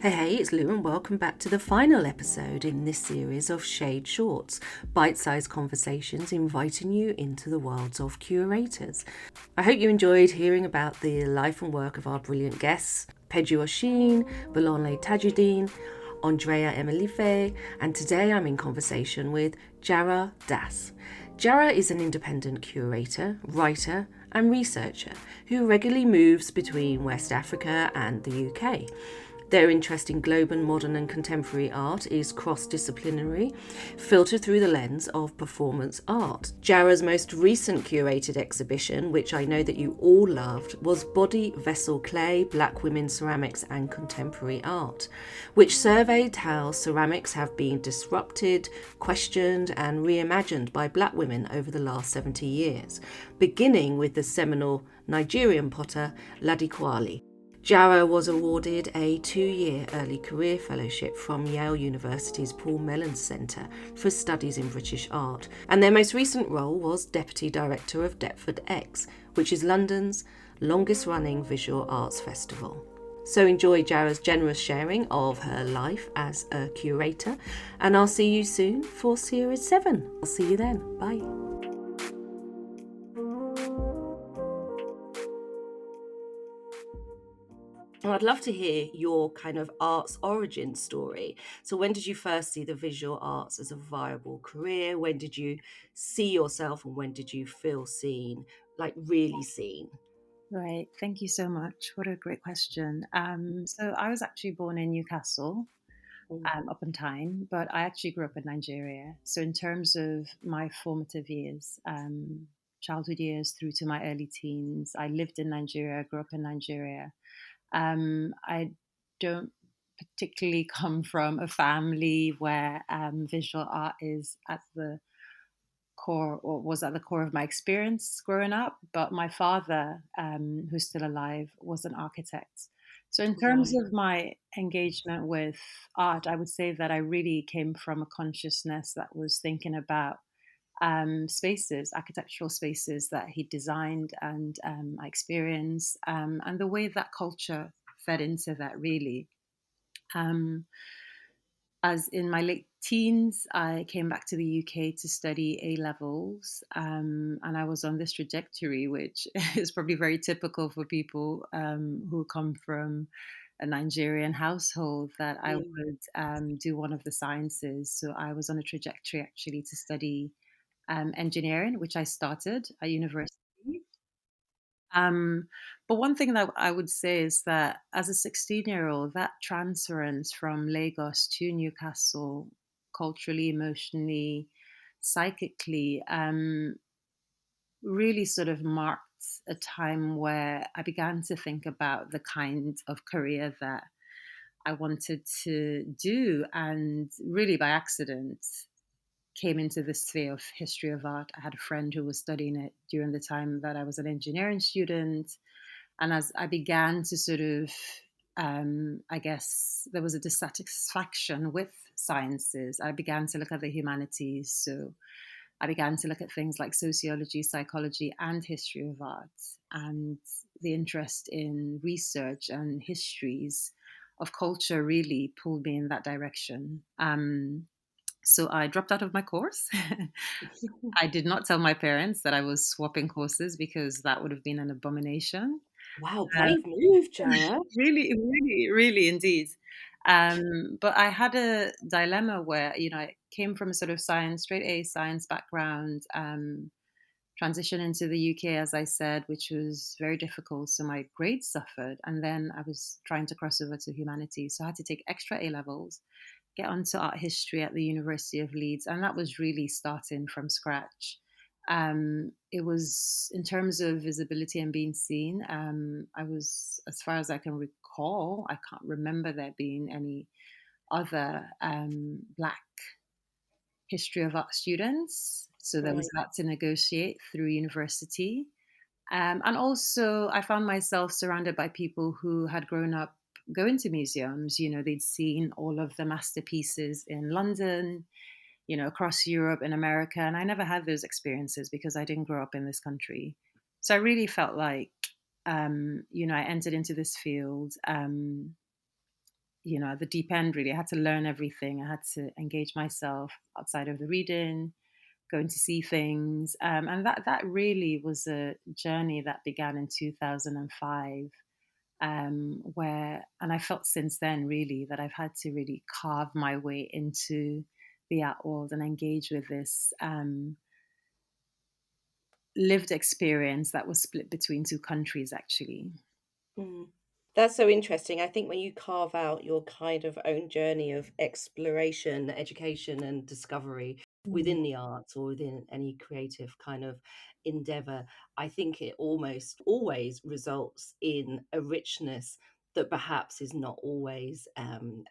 Hey, it's Lou, and welcome back to the final episode in this series of Shade Shorts, bite sized conversations inviting you into the worlds of curators. I hope you enjoyed hearing about the life and work of our brilliant guests, Pedro Oshin, Bolonle Tajuddin, Andrea Emilife, and today I'm in conversation with Jareh Das. Jareh is an independent curator, writer, and researcher who regularly moves between West Africa and the UK. Their interest in global, modern, and contemporary art is cross disciplinary, filtered through the lens of performance art. Jareh's most recent curated exhibition, which I know that you all loved, was Body, Vessel, Clay, Black Women, Ceramics, and Contemporary Art, which surveyed how ceramics have been disrupted, questioned, and reimagined by Black women over the last 70 years, beginning with the seminal Nigerian potter Ladi Kwali. Jareh was awarded a 2-year early career fellowship from Yale University's Paul Mellon Centre for Studies in British Art, and their most recent role was Deputy Director of Deptford X, which is London's longest running visual arts festival. So enjoy Jareh's generous sharing of her life as a curator, and I'll see you soon for Series 7. I'll see you then. Bye. Well, I'd love to hear your kind of arts origin story. So, when did you first see the visual arts as a viable career? When did you see yourself, and when did you feel seen, like really seen? Right. Thank you so much. What a great question. So I was actually born in Newcastle, up in Tyne, but I actually grew up in Nigeria. So in terms of my formative years, childhood years through to my early teens, I lived in Nigeria, grew up in Nigeria. I don't particularly come from a family where visual art is at the core or was at the core of my experience growing up. But my father, who's still alive, was an architect. So, in terms Right. of my engagement with art, I would say that I really came from a consciousness that was thinking about spaces, architectural spaces that he designed and I experienced, and the way that culture fed into that, really. Um, as in my late teens, I came back to the UK to study A levels, and I was on this trajectory, which is probably very typical for people who come from a Nigerian household, that I Mm. would do one of the sciences. So I was on a trajectory actually to study engineering, which I started at university. Um, but one thing that I would say is that as a 16-year-old, that transference from Lagos to Newcastle, culturally, emotionally, psychically, really sort of marked a time where I began to think about the kind of career that I wanted to do. And really by accident, came into the sphere of history of art. I had a friend who was studying it during the time that I was an engineering student. And as I began to sort of, I guess there was a dissatisfaction with sciences, I began to look at the humanities. So I began to look at things like sociology, psychology, and history of art. And the interest in research and histories of culture really pulled me in that direction. So I dropped out of my course. I did not tell my parents that I was swapping courses because that would have been an abomination. Wow, Uh, brave move, Jareh. really, really, really, indeed. But I had a dilemma where, I came from a sort of science, straight A science background, transition into the UK, as I said, which was very difficult. So my grades suffered. And then I was trying to cross over to humanities. So I had to take extra A levels, get onto art history at the University of Leeds, and that was really starting from scratch. It was in terms of visibility and being seen. I was, as far as I can recall, I can't remember there being any other Black history of art students. So there was Right. that to negotiate through university. And also, I found myself surrounded by people who had grown up going to museums. They'd seen all of the masterpieces in London, across Europe and America. And I never had those experiences because I didn't grow up in this country. So I really felt like, I entered into this field at the deep end, really. I had to learn everything. I had to engage myself outside of the reading, going to see things. And that really was a journey that began in 2005, and I felt since then, really, that I've had to really carve my way into the art world and engage with this lived experience that was split between two countries, actually. Mm. That's so interesting. I think when you carve out your kind of own journey of exploration, education, and discovery Mm. within the arts or within any creative kind of endeavor, I think it almost always results in a richness that perhaps is not always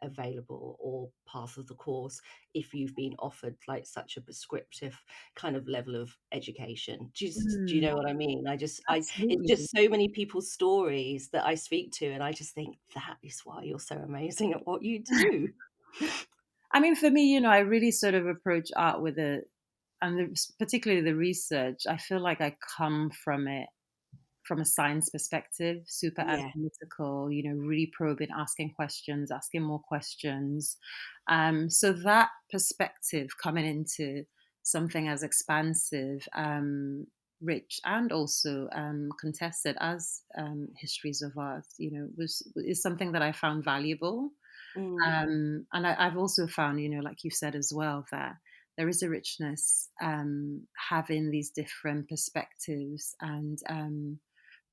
available or part of the course if you've been offered like such a prescriptive kind of level of education. Do you Mm, know what I mean? It's absolutely. just so many people's stories that I speak to, and I just think that is why you're so amazing at what you do. I mean, for me, I really sort of approach art with particularly the research. I feel like I come from it from a science perspective, super Yeah. analytical, really probing, asking questions, asking more questions. So that perspective coming into something as expansive, rich, and also contested as histories of art, is something that I found valuable. Mm, And I've also found, like you said as well, that there is a richness having these different perspectives and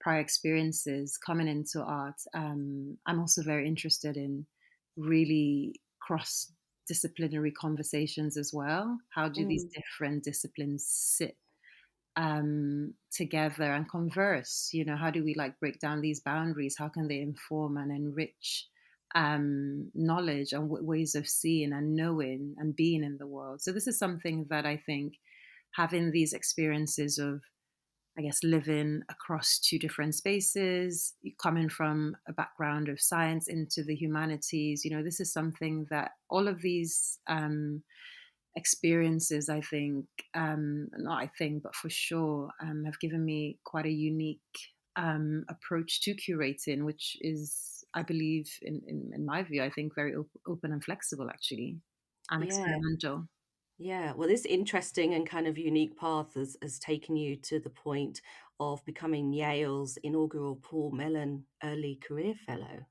prior experiences coming into art. I'm also very interested in really cross disciplinary conversations as well. How do these mm, different disciplines sit together and converse? How do we like break down these boundaries? How can they inform and enrich knowledge and ways of seeing and knowing and being in the world? So this is something that I think having these experiences of, I guess, living across two different spaces, coming from a background of science into the humanities, this is something that all of these experiences, I think, not I think, but for sure, have given me quite a unique approach to curating, which is, I believe, in my view, I think very open and flexible, actually, and yeah. experimental. Yeah, well, this interesting and kind of unique path has taken you to the point of becoming Yale's inaugural Paul Mellon Early Career Fellow.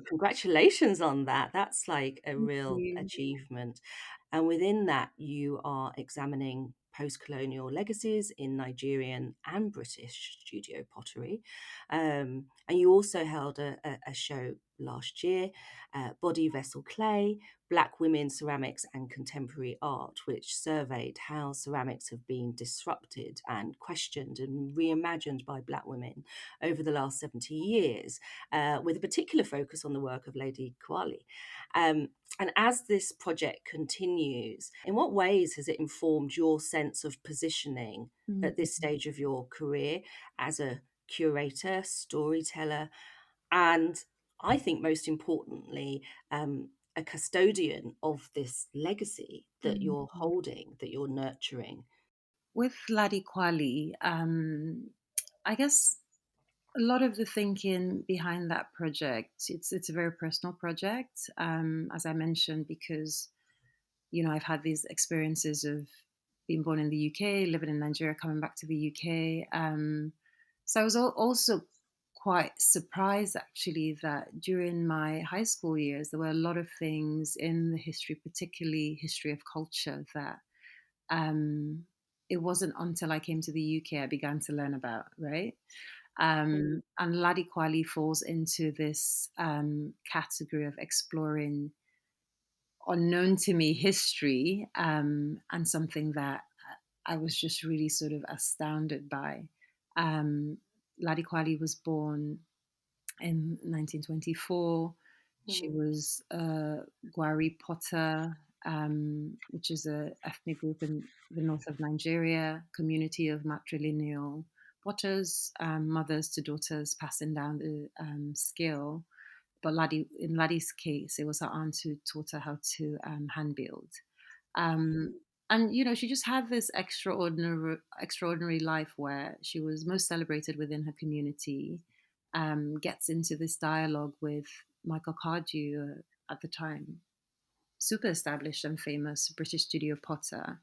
Congratulations on that. That's like a Thank real you. achievement. And within that, you are examining post-colonial legacies in Nigerian and British studio pottery. And you also held a show last year, Body Vessel Clay, Black Women, Ceramics and Contemporary Art, which surveyed how ceramics have been disrupted and questioned and reimagined by Black women over the last 70 years, with a particular focus on the work of Lady Kwali. And as this project continues, in what ways has it informed your sense of positioning at Mm. this stage of your career as a curator, storyteller, and I think most importantly, a custodian of this legacy that Mm. you're holding, that you're nurturing? With Ladi Kwali, I guess a lot of the thinking behind that project, it's a very personal project, as I mentioned, because I've had these experiences of being born in the UK, living in Nigeria, coming back to the UK. So I was also quite surprised, actually, that during my high school years, there were a lot of things in the history, particularly history of culture, that um, it wasn't until I came to the UK I began to learn about, right? Mm, And Ladi Kwali falls into this category of exploring unknown to me history, and something that I was just really sort of astounded by. Um, Ladi Kwali was born in 1924. She mm, was a Gwari Potter, which is a ethnic group in the north of Nigeria, community of matrilineal potters, mothers to daughters, passing down the skill. But in Ladi's case, it was her aunt who taught her how to hand build. Um, and she just had this extraordinary life where she was most celebrated within her community. Gets into this dialogue with Michael Cardew, at the time, super established and famous British studio potter,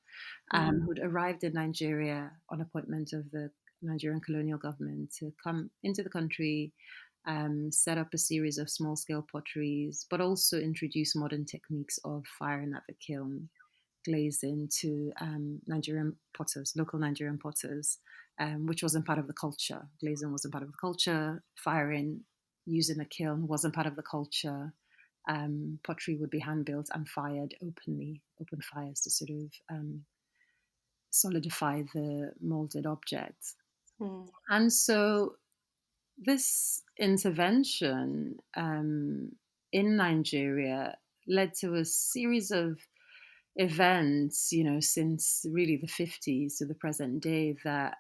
Mm. who'd arrived in Nigeria on appointment of the Nigerian colonial government to come into the country, set up a series of small scale potteries, but also introduce modern techniques of firing at the kiln, glazing to Nigerian potters, local Nigerian potters, which wasn't part of the culture. Glazing wasn't part of the culture. Firing using a kiln wasn't part of the culture. Pottery would be hand built and fired openly, open fires to sort of solidify the molded object. Mm. And so this intervention in Nigeria led to a series of events, since really the 50s to the present day that,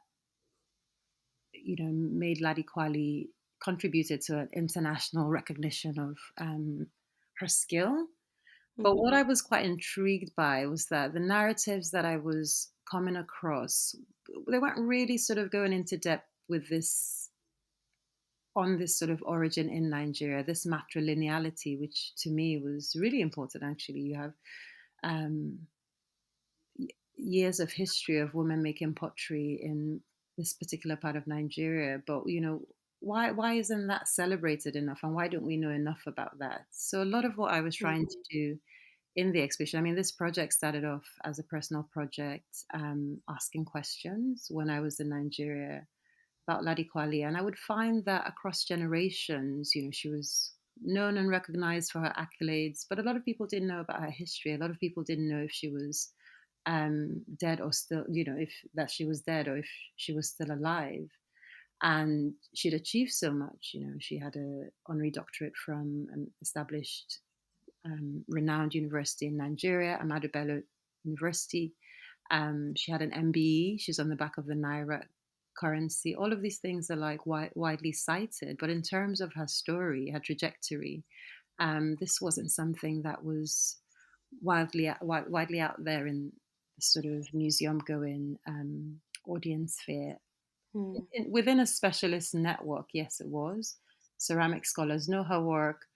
made Ladi Kwali contributed to an international recognition of her skill. But Mm. what I was quite intrigued by was that the narratives that I was coming across, they weren't really sort of going into depth with this on this sort of origin in Nigeria, this matrilineality, which to me was really important. Actually, you have um, years of history of women making pottery in this particular part of Nigeria, but why isn't that celebrated enough, and why don't we know enough about that? So a lot of what I was trying to Mm. do in the exhibition, I mean, this project started off as a personal project, asking questions when I was in Nigeria about Ladi Kwali, and I would find that across generations, she was known and recognized for her accolades, but a lot of people didn't know about her history. A lot of people didn't know if she was dead or still, if that she was dead or if she was still alive. And she'd achieved so much. She had a honorary doctorate from an established, renowned university in Nigeria, Ahmadu Bello University. She had an MBE. She's on the back of the Naira currency. All of these things are like widely cited. But in terms of her story, her trajectory, this wasn't something that was widely out there in the sort of museum going audience sphere. Mm. Within a specialist network, yes, it was. Ceramic scholars know her work,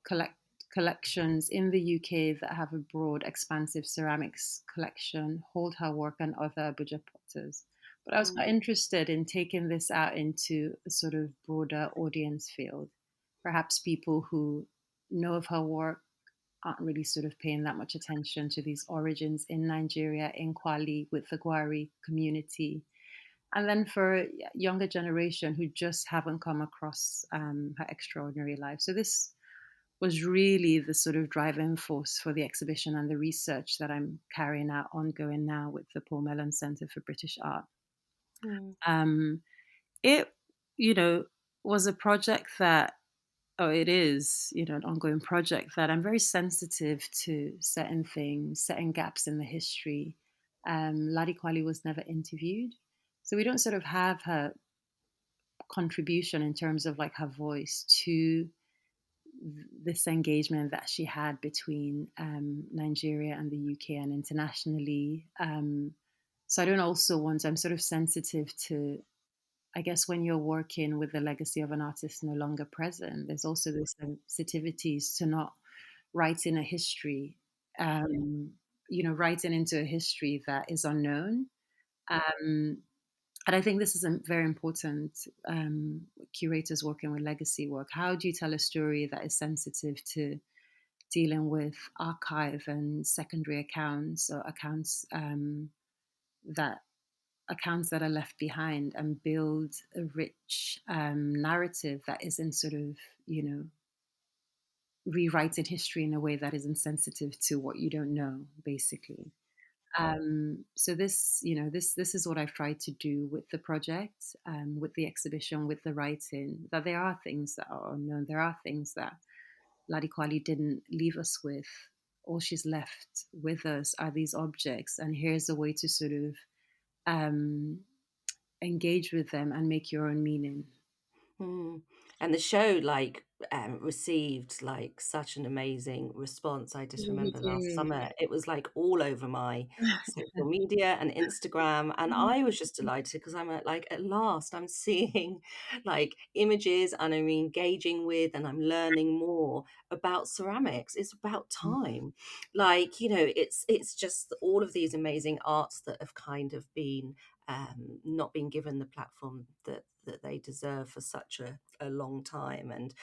collect collections in the UK that have a broad, expansive ceramics collection hold her work and other Abuja potters. But I was quite Mm. interested in taking this out into a sort of broader audience field. Perhaps people who know of her work aren't really sort of paying that much attention to these origins in Nigeria, in Kwali, with the Gwari community. And then for a younger generation who just haven't come across her extraordinary life. So this was really the sort of driving force for the exhibition and the research that I'm carrying out ongoing now with the Paul Mellon Centre for British Art. Mm. Um, it, you know, was a project that, oh, it is, an ongoing project that I'm very sensitive to certain things, certain gaps in the history. Ladi Kwali was never interviewed. So we don't sort of have her contribution in terms of like her voice to this engagement that she had between Nigeria and the UK and internationally. So I don't also want, I'm sort of sensitive to, I guess, when you're working with the legacy of an artist no longer present, there's also the sensitivities to not writing a history, writing into a history that is unknown. Um, and I think this is a very important. Curators working with legacy work. How do you tell a story that is sensitive to dealing with archive and secondary accounts or that accounts that are left behind, and build a rich narrative that isn't sort of rewriting history in a way that is insensitive to what you don't know, basically. So this is what I've tried to do with the project, with the exhibition, with the writing. That there are things that are unknown. There are things that Ladi Kwali didn't leave us with. All she's left with us are these objects, and here's a way to sort of um, engage with them and make your own meaning. Mm. And the show, like, received like such an amazing response. I just We remember last did. summer, it was like all over my social media and Instagram, and I was just delighted because I'm like, at last, I'm seeing like images and I'm engaging with and I'm learning more about ceramics. It's about time. Like, it's just all of these amazing arts that have kind of been not been given the platform that they deserve for such a long time. And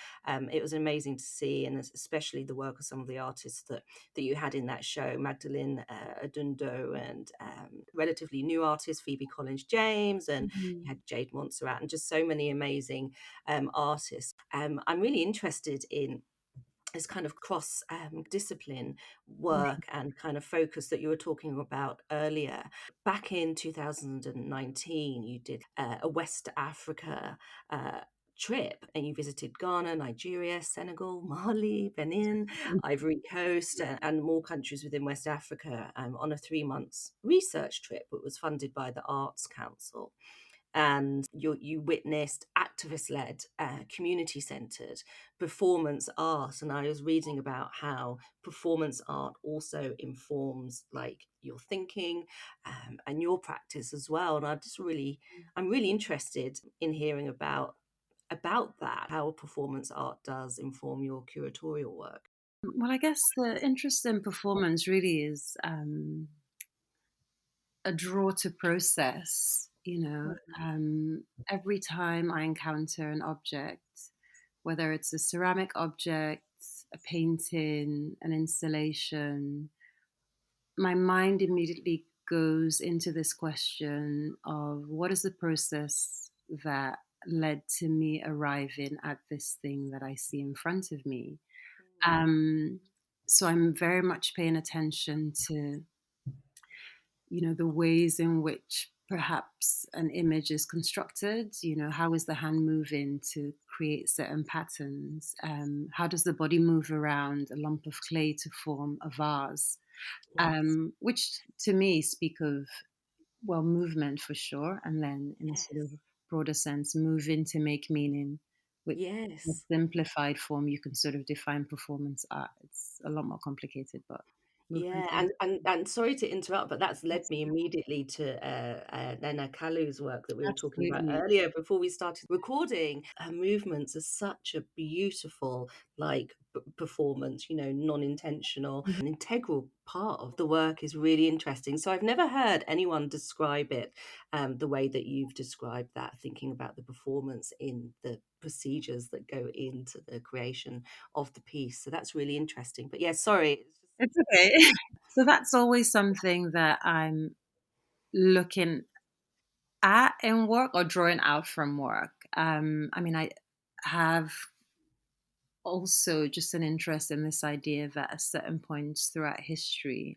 it was amazing to see, and especially the work of some of the artists that you had in that show, Magdalene Adundo, and relatively new artists, Phoebe Collins-James, and Mhm. you had Jade Montserrat, and just so many amazing artists. I'm really interested in this kind of cross discipline work and kind of focus that you were talking about earlier. Back in 2019, you did a West Africa trip, and you visited Ghana, Nigeria, Senegal, Mali, Benin, Ivory Coast, and more countries within West Africa on a 3 months research trip that was funded by the Arts Council. And you witnessed activist-led, community-centered performance art. And I was reading about how performance art also informs like your thinking and your practice as well. And I'm really interested in hearing about that, how performance art does inform your curatorial work. Well, I guess the interest in performance really is a draw to process. Every time I encounter an object, whether it's a ceramic object, a painting, an installation, my mind immediately goes into this question of what is the process that led to me arriving at this thing that I see in front of me. Um, so I'm very much paying attention to, the ways in which perhaps an image is constructed. How is the hand moving to create certain patterns? How does the body move around a lump of clay to form a vase? Yes, Which to me speak of, well, movement for sure, and then in a sort of yes, broader sense, moving to make meaning. With a yes. simplified form, you can sort of define performance art. It's a lot more complicated, but movement Yeah, is and sorry to interrupt, but that's led that's me immediately to Nana Kalu's work that we were talking about absolutely. earlier before we started recording. Her movements are such a beautiful, like performance, non-intentional, Mhm. an integral part of the work is really interesting. So I've never heard anyone describe it the way that you've described that, thinking about the performance in the procedures that go into the creation of the piece. So that's really interesting. But yeah, sorry. It's okay. So that's always something that I'm looking at in work or drawing out from work. I mean, I have also just an interest in this idea that at certain points throughout history,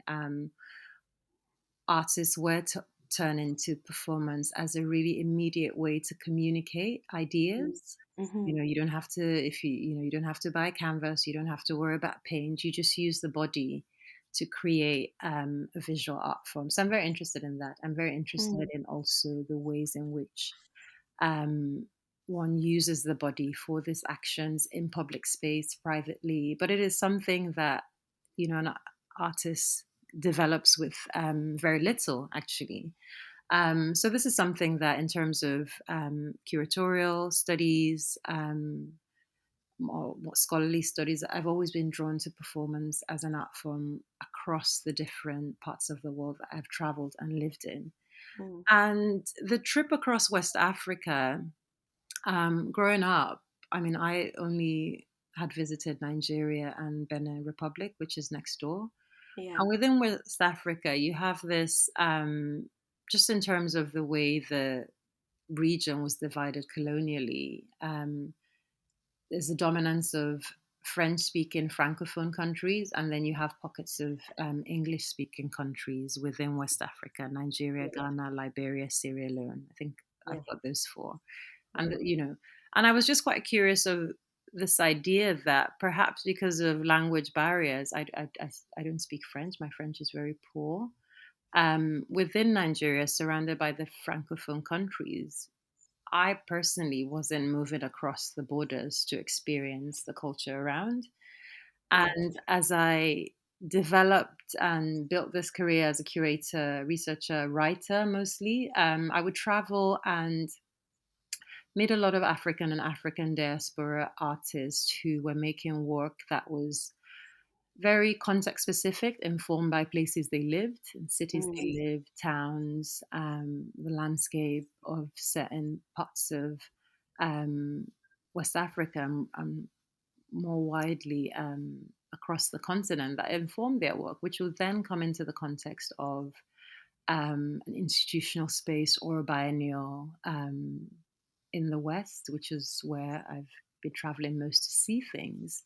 artists were turn into performance as a really immediate way to communicate ideas. Mm-hmm. You don't have to, if you don't have to buy canvas, you don't have to worry about paint. You just use the body to create a visual art form. So I'm very interested in that. I'm very interested in also the ways in which um, one uses the body for these actions in public space, privately. But it is something that, an artist develops with very little, actually. So this is something that, in terms of curatorial studies, or what scholarly studies, I've always been drawn to performance as an art form across the different parts of the world that I've traveled and lived in. Mm. And the trip across West Africa, growing up, I mean, I only had visited Nigeria and Benin Republic, which is next door. Yeah. And within West Africa, you have this, just in terms of the way the region was divided colonially, there's a dominance of French speaking Francophone countries, and then you have pockets of English speaking countries within West Africa: Nigeria, Yeah. Ghana, Liberia, Sierra Leone. I think Yeah. I've got those four. And, Yeah. and I was just quite curious of this idea that perhaps because of language barriers, I don't speak French. My French is very poor. Within Nigeria, surrounded by the Francophone countries, I personally wasn't moving across the borders to experience the culture around. Mm. And as I developed and built this career as a curator, researcher, writer mostly, I would travel and meet a lot of African and African diaspora artists who were making work that was very context specific, informed by places they lived, cities they Mm. lived, towns, the landscape of certain parts of um, West Africa, and more widely across the continent, that informed their work, which will then come into the context of an institutional space or a biennial in the West, which is where I've been traveling most to see things.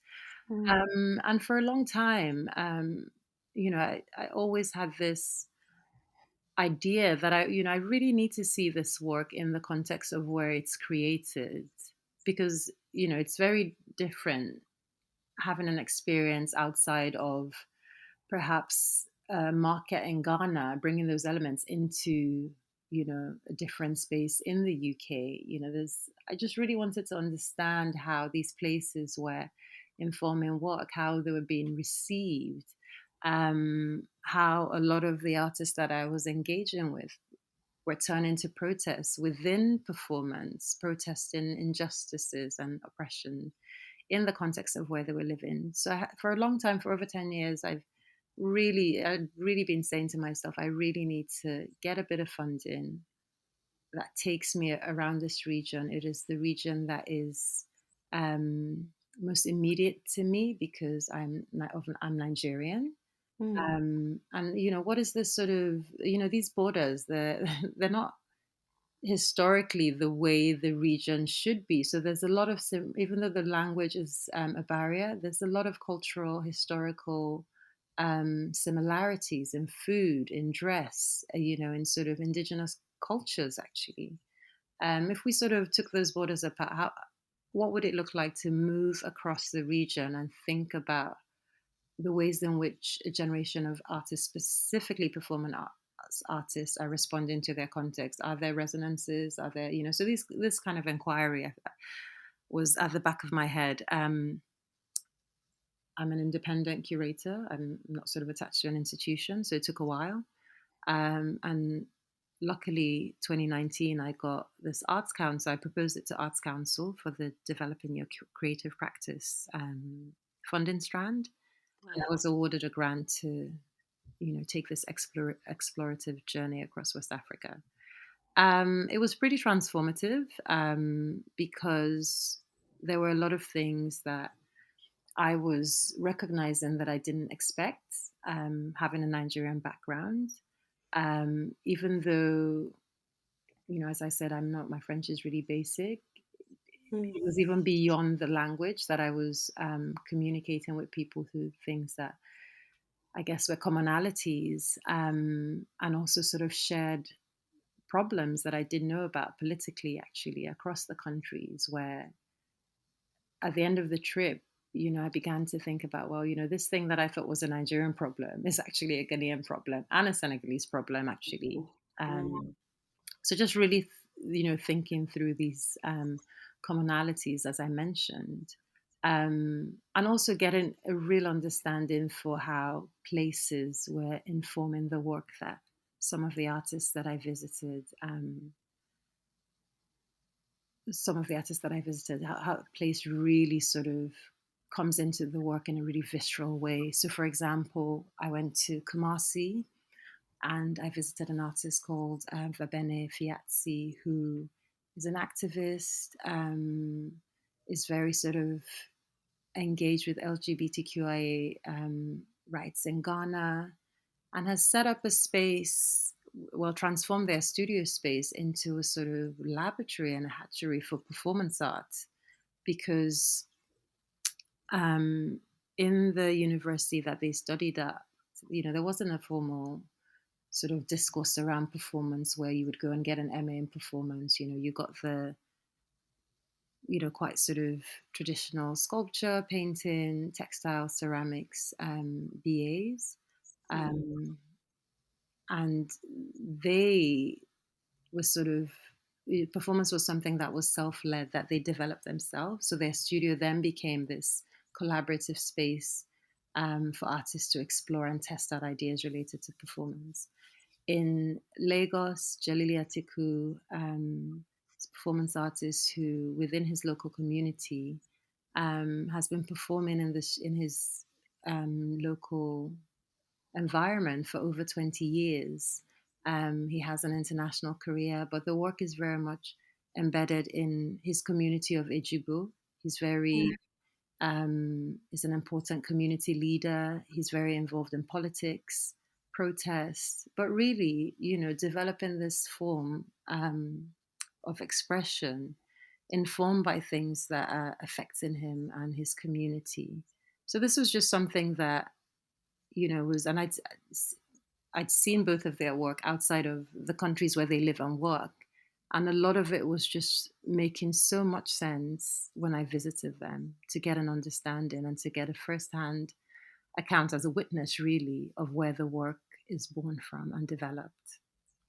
Mm. And for a long time, I always had this idea that I really need to see this work in the context of where it's created, because, it's very different having an experience outside of perhaps a market in Ghana, bringing those elements into, a different space in the UK. I just really wanted to understand how these places were informing work, how they were being received, how a lot of the artists that I was engaging with were turned into protests within performance, protesting injustices and oppression in the context of where they were living. So for a long time, for over 10 years, I'd really been saying to myself, I really need to get a bit of funding that takes me around this region. It is the region that is um, most immediate to me because I'm Nigerian. Mm. And what is this sort of, these borders? They're they're not historically the way the region should be. So there's a lot of, even though the language is a barrier, there's a lot of cultural, historical similarities in food, in dress, in sort of indigenous cultures, actually. If we sort of took those borders apart, what would it look like to move across the region and think about the ways in which a generation of artists, specifically performing artists, are responding to their context? Are there resonances? Are there, so this kind of inquiry was at the back of my head. I'm an independent curator. I'm not sort of attached to an institution, so it took a while. And luckily, 2019, I got this Arts Council. I proposed it to Arts Council for the Developing Your Creative Practice funding strand. And I Right. was awarded a grant to, take this explorative journey across West Africa. It was pretty transformative because there were a lot of things that I was recognizing that I didn't expect, having a Nigerian background. Even though, as I said, my French is really basic. Mm. It was even beyond the language that I was communicating with people through things that I guess were commonalities, and also sort of shared problems that I didn't know about politically, actually, across the countries. Where at the end of the trip, I began to think about, well, this thing that I thought was a Nigerian problem is actually a Ghanaian problem and a Senegalese problem, actually. Mm. Um, so just really, thinking through these commonalities, as I mentioned, and also getting a real understanding for how places were informing the work that some of the artists that I visited, how place really sort of comes into the work in a really visceral way. So, for example, I went to Kumasi and I visited an artist called Vabene Fiatzi, who is an activist, is very sort of engaged with LGBTQIA rights in Ghana, and has set up a space, well, transformed their studio space into a sort of laboratory and a hatchery for performance art. Because in the university that they studied at, there wasn't a formal sort of discourse around performance where you would go and get an MA in performance. You got the, quite sort of traditional sculpture, painting, textile, ceramics BAs. Mm. Um, and they were sort of performance was something that was self-led, that they developed themselves. So their studio then became this collaborative space for artists to explore and test out ideas related to performance. In Lagos, Jalili Atiku is a performance artist who, within his local community, has been performing in his local environment for over 20 years. He has an international career, but the work is very much embedded in his community of Ejigbo. He's very is an important community leader. He's very involved in politics, protests, but really, developing this form of expression informed by things that are affecting him and his community. So this was just something that was, and I'd seen both of their work outside of the countries where they live and work. And a lot of it was just making so much sense when I visited them, to get an understanding and to get a firsthand account as a witness, really, of where the work is born from and developed.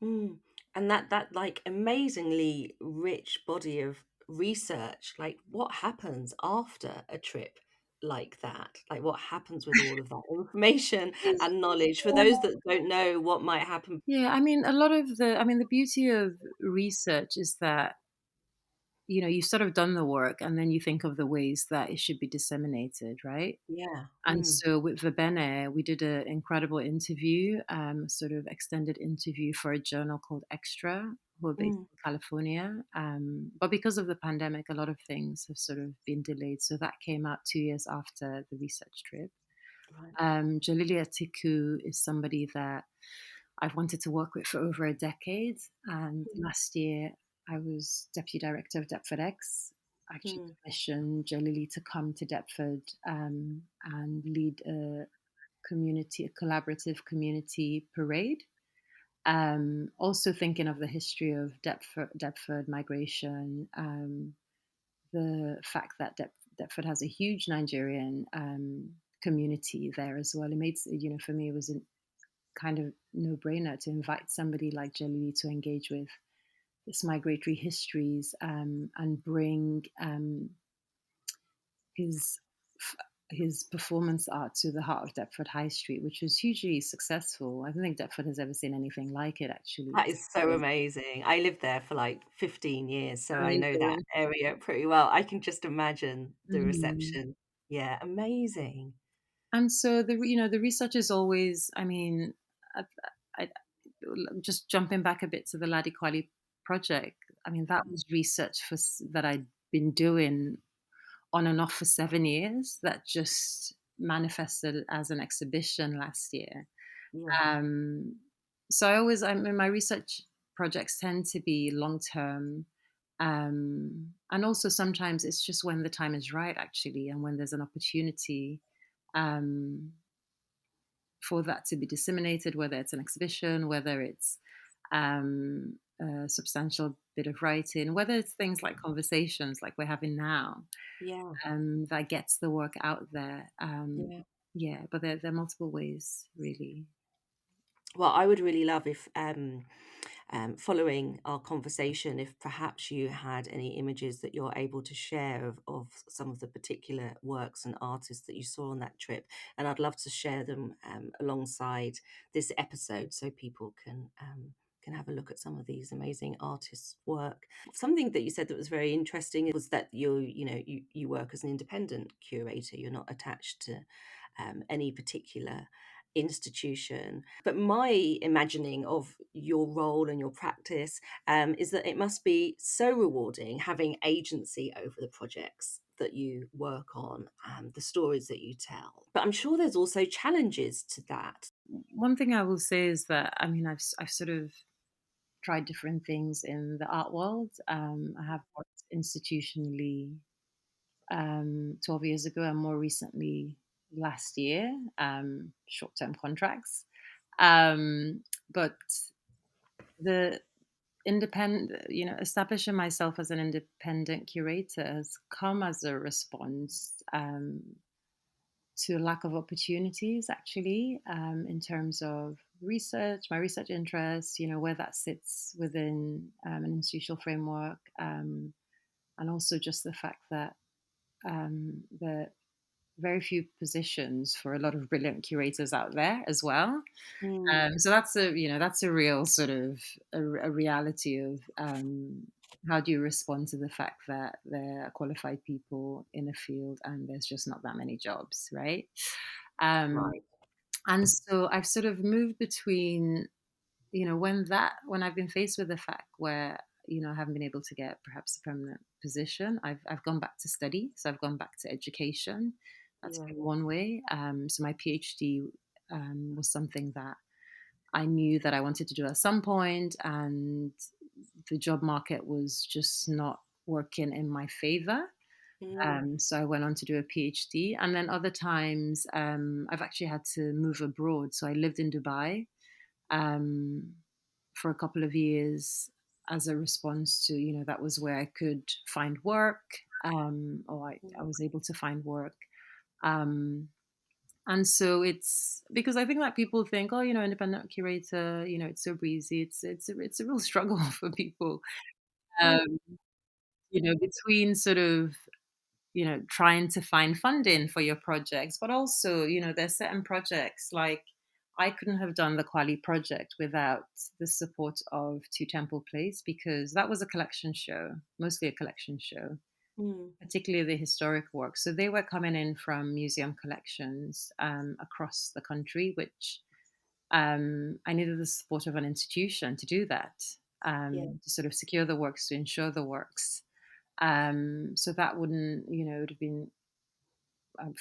Mm. And that like amazingly rich body of research, like what happens after a trip like that? Like what happens with all of that information and knowledge for those that don't know what might happen? Yeah, I mean, the beauty of research is that, you've sort of done the work and then you think of the ways that it should be disseminated, right? Yeah. And Mm. so with Verbene, we did an incredible interview, sort of extended interview for a journal called Extra, who are based Mm. in California. But because of the pandemic, a lot of things have sort of been delayed. So that came out 2 years after the research trip. Right. Jalilia Tiku is somebody that I've wanted to work with for over a decade. And Mm. last year, I was deputy director of Deptford X. I actually Mm. commissioned Jalili to come to Deptford and lead a collaborative community parade. Also thinking of the history of Deptford migration, the fact that Deptford has a huge Nigerian community there as well. It made, for me, it was a kind of no-brainer to invite somebody like Jalili to engage with its migratory histories and bring his his performance art to the heart of Deptford High Street, which was hugely successful. I don't think Deptford has ever seen anything like it, actually. That is so amazing. I lived there for like 15 years, so I know that Amazing. area pretty well. I can just imagine the Mhm. reception. Yeah, amazing. And so the research is always. I mean, I, I, just jumping back a bit to the Ladi Kwali project. I mean, that was research that I'd been doing on and off for 7 years. That just manifested as an exhibition last year. Yeah. Um, I mean, my research projects tend to be long term. And also sometimes it's just when the time is right, actually, and when there's an opportunity um, for that to be disseminated, whether it's an exhibition, whether it's a substantial bit of writing, whether it's things like conversations like we're having now, Yeah. that gets the work out there. Yeah. Yeah, but there are multiple ways, really. Well, I would really love if, following our conversation, if perhaps you had any images that you're able to share of some of the particular works and artists that you saw on that trip. And I'd love to share them alongside this episode so people can have a look at some of these amazing artists' work. Something that you said that was very interesting was that you work as an independent curator. You're not attached to any particular institution. But my imagining of your role and your practice is that it must be so rewarding having agency over the projects that you work on and the stories that you tell. But I'm sure there's also challenges to that. One thing I will say is that, I mean, I've sort of tried different things in the art world. I have worked institutionally 12 years ago, and more recently last year, short-term contracts. But the establishing myself as an independent curator has come as a response to lack of opportunities, actually, in terms of research, my research interests, where that sits within an institutional framework, and also just the fact that the very few positions for a lot of brilliant curators out there as well. Mm. So that's a real sort of a reality of how do you respond to the fact that there are qualified people in a field and there's just not that many jobs, right? Um, Right. and so I've sort of moved between, when I've been faced with the fact where I haven't been able to get perhaps a permanent position, I've gone back to study. So I've gone back to education. That's Yeah. been one way. So my PhD was something that I knew that I wanted to do at some point, and the job market was just not working in my favor. Mm. So I went on to do a PhD, and then other times I've actually had to move abroad. So I lived in Dubai um, for a couple of years as a response to, that was where I could find work, or I Mm. was able to find work. Um, and so it's because I think that people think, oh, independent curator, it's so breezy. It's a real struggle for people, Mm. um, between sort of trying to find funding for your projects, but also, there's certain projects like I couldn't have done the Quali project without the support of Two Temple Place because that was a collection show, mostly a collection show, Mm. particularly the historic work. So they were coming in from museum collections across the country, which I needed the support of an institution to do that, Yeah. to sort of secure the works, to ensure the works. So that wouldn't, it would have been,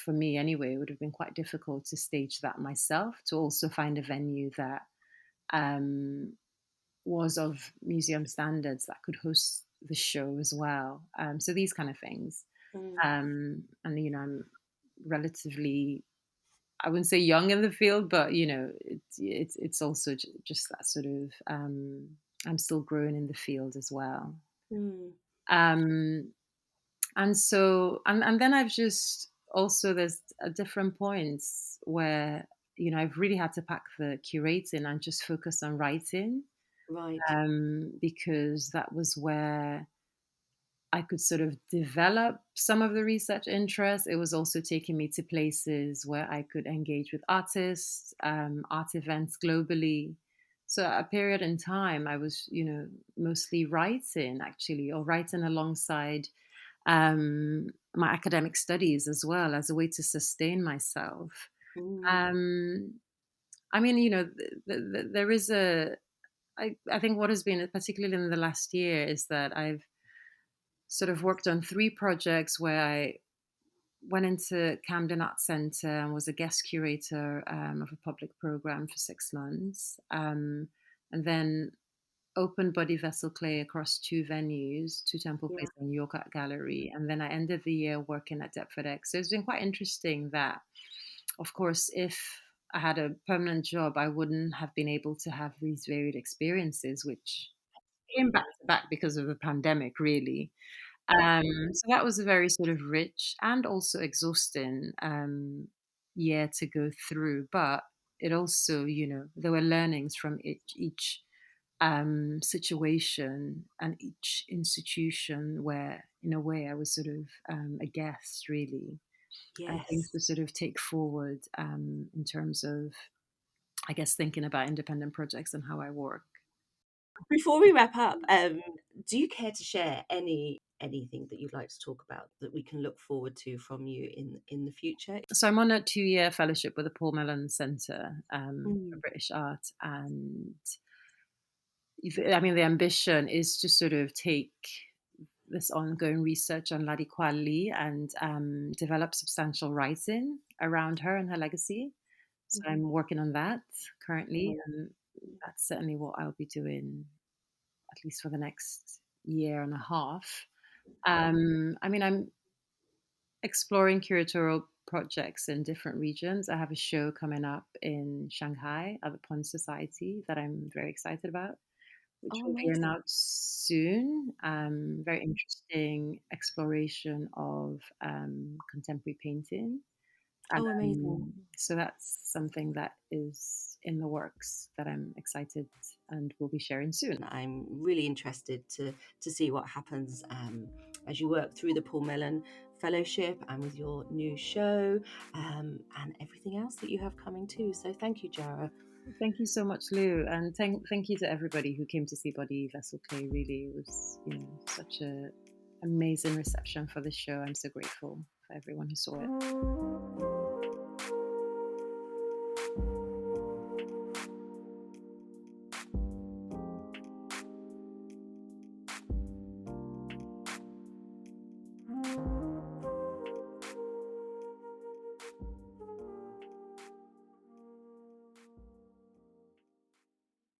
for me anyway, it would have been quite difficult to stage that myself, to also find a venue that um, was of museum standards that could host the show as well. So these kind of things. Mm. And, I'm relatively, I wouldn't say young in the field, but, it's also just that sort of, I'm still growing in the field as well. Mm. Um, and then I've just also there's different points where I've really had to pack the curating and just focus on writing, Right. because that was where I could sort of develop some of the research interest. It was also taking me to places where I could engage with artists, art events globally. So at a period in time, I was, mostly writing actually, or writing alongside my academic studies as well as a way to sustain myself. Mm. Um, I mean, there is I think what has been, particularly in the last year, is that I've sort of worked on three projects where I went into Camden Arts Centre and was a guest curator of a public program for 6 months. And then open body vessel clay across two venues, two Temple Yeah. Place and York Art Gallery. And then I ended the year working at Deptford X. So it's been quite interesting that, of course, if I had a permanent job, I wouldn't have been able to have these varied experiences, which came back to back because of the pandemic, really. So that was a very sort of rich and also exhausting year to go through. But it also, there were learnings from each situation and each institution where, in a way, I was sort of a guest, really, and things Yes. to sort of take forward in terms of, I guess, thinking about independent projects and how I work. Before we wrap up, do you care to share anything that you'd like to talk about that we can look forward to from you in the future? So I'm on a 2-year fellowship with the Paul Mellon Centre for Mm. British Art, and I mean the ambition is to sort of take this ongoing research on Ladi Kwali and develop substantial writing around her and her legacy. So Mhm. I'm working on that currently, Right. and that's certainly what I'll be doing at least for the next year and a half. I mean, I'm exploring curatorial projects in different regions. I have a show coming up in Shanghai at the Pond Society that I'm very excited about, which Oh, will be amazing. announced soon. Very interesting exploration of contemporary painting. Oh, amazing. So that's something that is in the works that I'm excited and will be sharing soon. I'm really interested to see what happens as you work through the Paul Mellon Fellowship and with your new show and everything else that you have coming too. So thank you, Jareh. Thank you so much, Lou, and thank you to everybody who came to see Body Vessel Clay. Really, it was such a amazing reception for this show. I'm so grateful for everyone who saw it.